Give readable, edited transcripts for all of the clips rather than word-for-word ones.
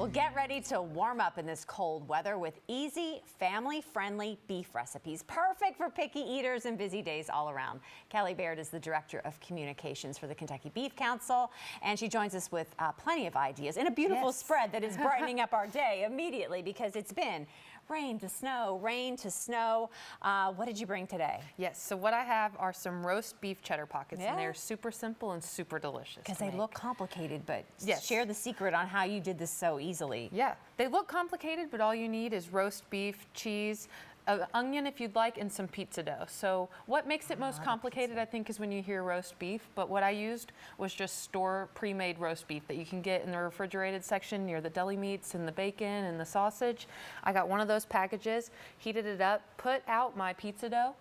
Well, get ready to warm up in this cold weather with easy, family-friendly beef recipes. Perfect for picky eaters and busy days all around. Kelly Baird is the Director of Communications for the Kentucky Beef Council, and she joins us with plenty of ideas in a beautiful spread that is brightening up our day immediately because it's been rain to snow, rain to snow. What did you bring today? Yes, so what I have are some roast beef cheddar pockets, and they're super simple and super delicious. Because they look complicated, but share the secret on how you did this so easily. Yeah, they look complicated, but all you need is roast beef, cheese, an onion if you'd like, and some pizza dough. So what makes it most complicated, I think, is when you hear roast beef, but what I used was just store pre-made roast beef that you can get in the refrigerated section near the deli meats and the bacon and the sausage. I got one of those packages, heated it up, put out my pizza dough,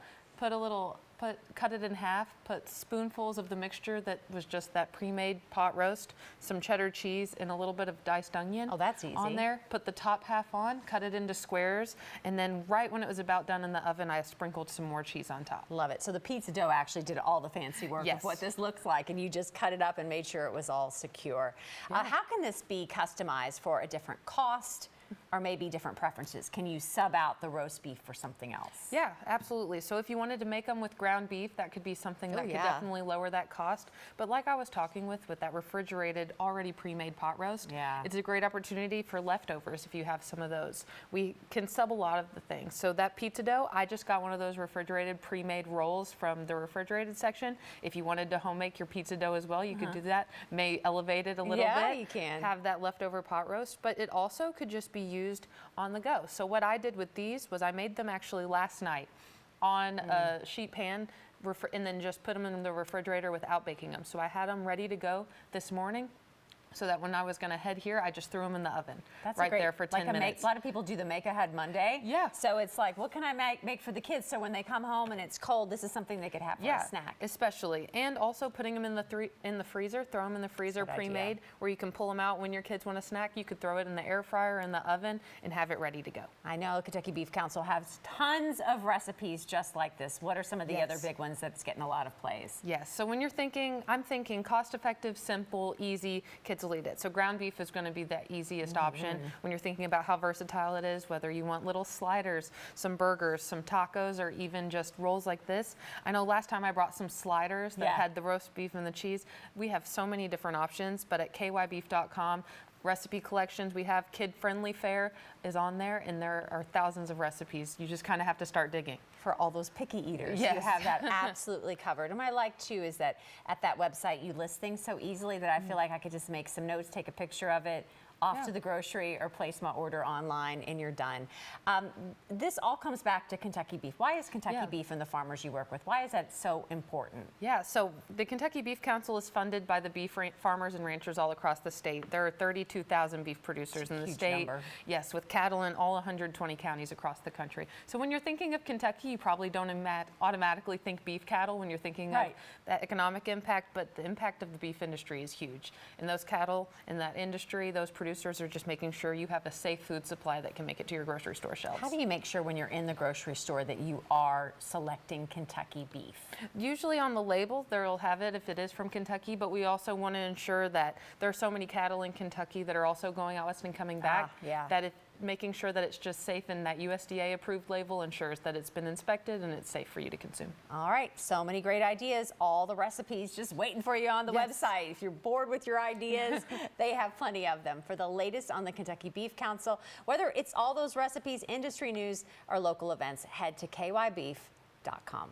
cut it in half, put spoonfuls of the mixture that was just that pre-made pot roast, some cheddar cheese, and a little bit of diced onion. Oh, that's easy. On there, put the top half on, cut it into squares, and then right when it was about done in the oven, I sprinkled some more cheese on top. Love it. So the pizza dough actually did all the fancy work of what this looks like, and you just cut it up and made sure it was all secure. How can this be customized for a different cost? Or maybe different preferences? Can you sub out the roast beef for something else? Yeah, absolutely. So if you wanted to make them with ground beef, that could be something that could definitely lower that cost. But like I was talking with that refrigerated, already pre-made pot roast, it's a great opportunity for leftovers if you have some of those. We can sub a lot of the things. So that pizza dough, I just got one of those refrigerated pre-made rolls from the refrigerated section. If you wanted to home make your pizza dough as well, you could do that. May elevate it a little bit. Yeah, you can. Have that leftover pot roast, but it also could just be used on the go. So what I did with these was I made them actually last night on a sheet pan and then just put them in the refrigerator without baking them. So I had them ready to go this morning, so that when I was going to head here, I just threw them in the oven. That's right there for 10 minutes. A lot of people do the Make Ahead Monday. Yeah. So it's like, what can I make for the kids? So when they come home and it's cold, this is something they could have for a snack. Especially. And also putting them in the freezer, throw them in the freezer pre-made, where you can pull them out when your kids want a snack. You could throw it in the air fryer in the oven and have it ready to go. I know Kentucky Beef Council has tons of recipes just like this. What are some of the other big ones that's getting a lot of plays? Yes. So when you're thinking, I'm thinking cost-effective, simple, easy, kids will eat it. So ground beef is going to be the easiest option when you're thinking about how versatile it is, whether you want little sliders, some burgers, some tacos, or even just rolls like this. I know last time I brought some sliders that had the roast beef and the cheese. We have so many different options, but at kybeef.com, recipe collections, we have kid-friendly fare is on there, and there are thousands of recipes. You just kind of have to start digging. For all those picky eaters, you have that absolutely covered. And what I like too is that at that website you list things so easily that I feel like I could just make some notes, take a picture of it, off to the grocery, or place my order online, and you're done. This all comes back to Kentucky beef. Why is Kentucky beef and the farmers you work with, why is that so important? Yeah, so the Kentucky Beef Council is funded by the beef farmers and ranchers all across the state. There are 32,000 beef producers in the state. Number. Yes, with cattle in all 120 counties across the country. So when you're thinking of Kentucky, you probably don't automatically think beef cattle when you're thinking of that economic impact, but the impact of the beef industry is huge. And those cattle in that industry, those producers are just making sure you have a safe food supply that can make it to your grocery store shelves. How do you make sure when you're in the grocery store that you are selecting Kentucky beef? Usually on the label, they'll have it if it is from Kentucky, but we also want to ensure that there are so many cattle in Kentucky that are also going out west and coming back, that making sure that it's just safe, and that USDA approved label ensures that it's been inspected and it's safe for you to consume. All right, so many great ideas, all the recipes just waiting for you on the website. If you're bored with your ideas, they have plenty of them. For the latest on the Kentucky Beef Council, whether it's all those recipes, industry news, or local events, head to kybeef.com.